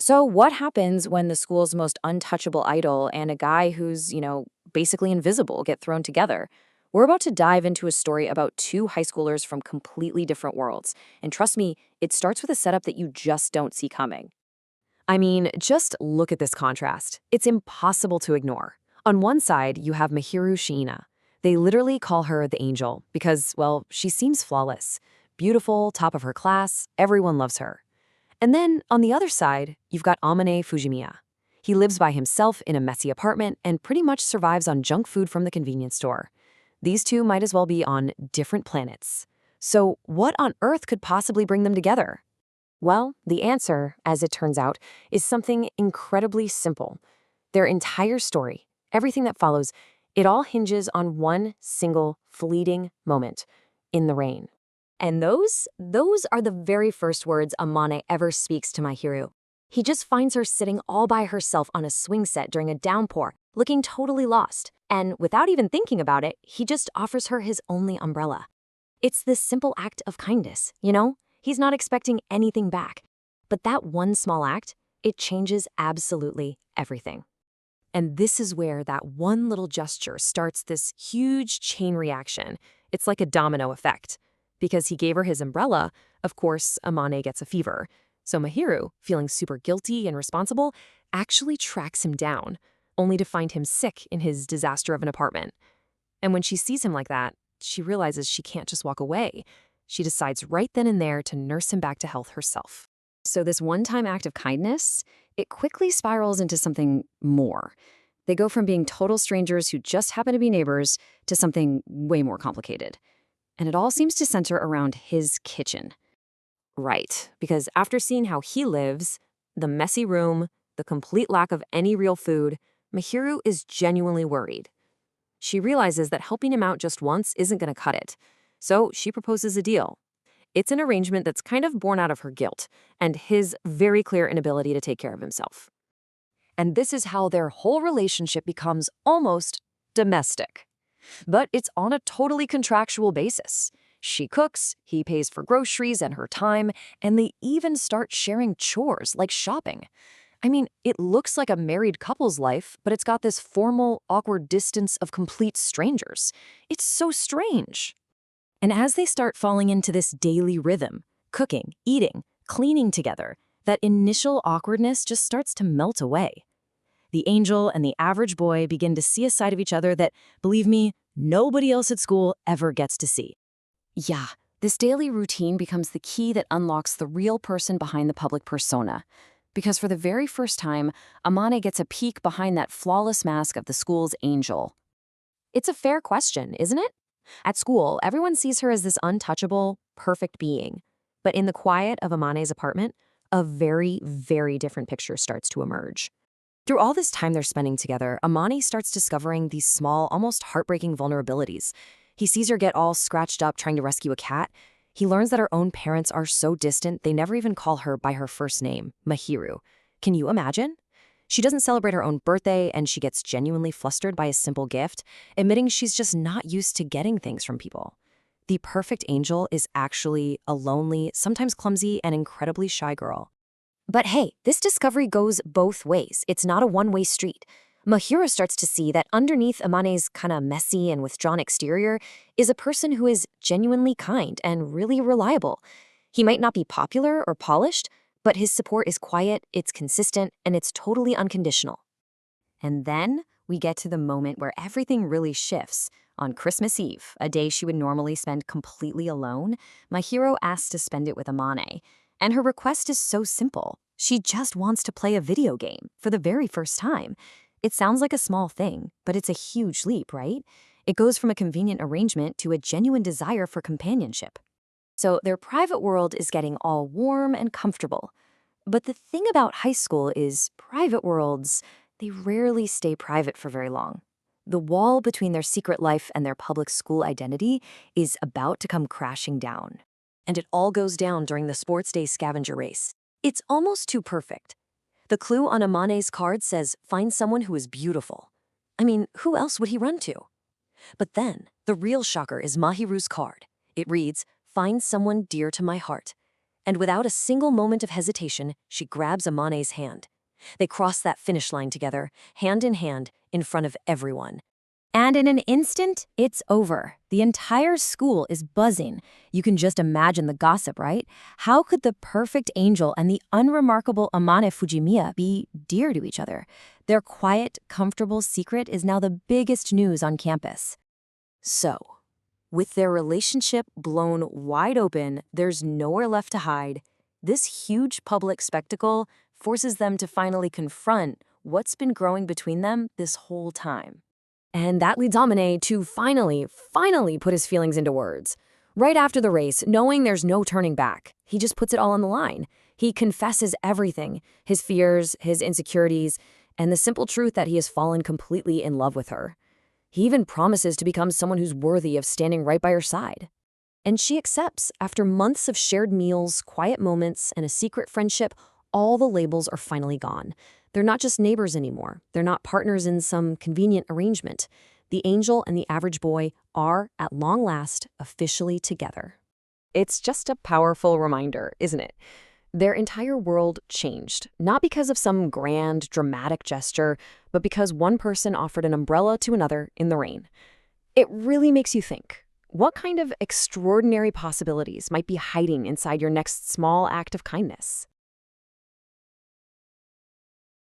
So, what happens when the school's most untouchable idol and a guy who's, basically invisible get thrown together? We're about to dive into a story about two high schoolers from completely different worlds. And trust me, it starts with a setup that you just don't see coming. I mean, just look at this contrast. It's impossible to ignore. On one side, you have Mahiru Shiina. They literally call her the angel because, well, she seems flawless. Beautiful, top of her class, everyone loves her. And then, on the other side, you've got Amane Fujimiya. He lives by himself in a messy apartment and pretty much survives on junk food from the convenience store. These two might as well be on different planets. So, what on earth could possibly bring them together? Well, the answer, as it turns out, is something incredibly simple. Their entire story, everything that follows, it all hinges on one single fleeting moment in the rain. And those are the very first words Amane ever speaks to Mahiru. He just finds her sitting all by herself on a swing set during a downpour, looking totally lost. And without even thinking about it, he just offers her his only umbrella. It's this simple act of kindness, you know? He's not expecting anything back. But that one small act, it changes absolutely everything. And this is where that one little gesture starts this huge chain reaction. It's like a domino effect. Because he gave her his umbrella, of course, Amane gets a fever. So Mahiru, feeling super guilty and responsible, actually tracks him down, only to find him sick in his disaster of an apartment. And when she sees him like that, she realizes she can't just walk away. She decides right then and there to nurse him back to health herself. So this one-time act of kindness, it quickly spirals into something more. They go from being total strangers who just happen to be neighbors to something way more complicated. And it all seems to center around his kitchen. Right, because after seeing how he lives, the messy room, the complete lack of any real food, Mahiru is genuinely worried. She realizes that helping him out just once isn't going to cut it. So she proposes a deal. It's an arrangement that's kind of born out of her guilt and his very clear inability to take care of himself. And this is how their whole relationship becomes almost domestic. But it's on a totally contractual basis. She cooks, he pays for groceries and her time, and they even start sharing chores like shopping. I mean, it looks like a married couple's life, but it's got this formal, awkward distance of complete strangers. It's so strange. And as they start falling into this daily rhythm, cooking, eating, cleaning together, that initial awkwardness just starts to melt away. The angel and the average boy begin to see a side of each other that, believe me, nobody else at school ever gets to see. Yeah, this daily routine becomes the key that unlocks the real person behind the public persona. Because for the very first time, Amane gets a peek behind that flawless mask of the school's angel. It's a fair question, isn't it? At school, everyone sees her as this untouchable, perfect being. But in the quiet of Amane's apartment, a very, very different picture starts to emerge. Through all this time they're spending together, Amane starts discovering these small, almost heartbreaking vulnerabilities. He sees her get all scratched up trying to rescue a cat. He learns that her own parents are so distant they never even call her by her first name, Mahiru. Can you imagine? She doesn't celebrate her own birthday, and she gets genuinely flustered by a simple gift, admitting she's just not used to getting things from people. The perfect angel is actually a lonely, sometimes clumsy, and incredibly shy girl. But hey, this discovery goes both ways. It's not a one-way street. Mahiru starts to see that underneath Amane's kind of messy and withdrawn exterior is a person who is genuinely kind and really reliable. He might not be popular or polished, but his support is quiet, it's consistent, and it's totally unconditional. And then we get to the moment where everything really shifts. On Christmas Eve, a day she would normally spend completely alone, Mahiru asks to spend it with Amane. And her request is so simple. She just wants to play a video game for the very first time. It sounds like a small thing, but it's a huge leap, right? It goes from a convenient arrangement to a genuine desire for companionship. So their private world is getting all warm and comfortable. But the thing about high school is private worlds, they rarely stay private for very long. The wall between their secret life and their public school identity is about to come crashing down. And it all goes down during the sports day scavenger race. It's almost too perfect. The clue on Amane's card says, find someone who is beautiful. I mean, who else would he run to? But then, the real shocker is Mahiru's card. It reads, find someone dear to my heart. And without a single moment of hesitation, she grabs Amane's hand. They cross that finish line together, hand in front of everyone. And in an instant, it's over. The entire school is buzzing. You can just imagine the gossip, right? How could the perfect angel and the unremarkable Amane Fujimiya be dear to each other? Their quiet, comfortable secret is now the biggest news on campus. So, with their relationship blown wide open, there's nowhere left to hide. This huge public spectacle forces them to finally confront what's been growing between them this whole time. And that leads Amane to finally put his feelings into words. Right after the race, knowing there's no turning back, he just puts it all on the line. He confesses everything, his fears, his insecurities, and the simple truth that he has fallen completely in love with her. He even promises to become someone who's worthy of standing right by her side. And she accepts. After months of shared meals, quiet moments, and a secret friendship, all the labels are finally gone. They're not just neighbors anymore. They're not partners in some convenient arrangement. The angel and the average boy are, at long last, officially together. It's just a powerful reminder, isn't it? Their entire world changed, not because of some grand, dramatic gesture, but because one person offered an umbrella to another in the rain. It really makes you think. What kind of extraordinary possibilities might be hiding inside your next small act of kindness?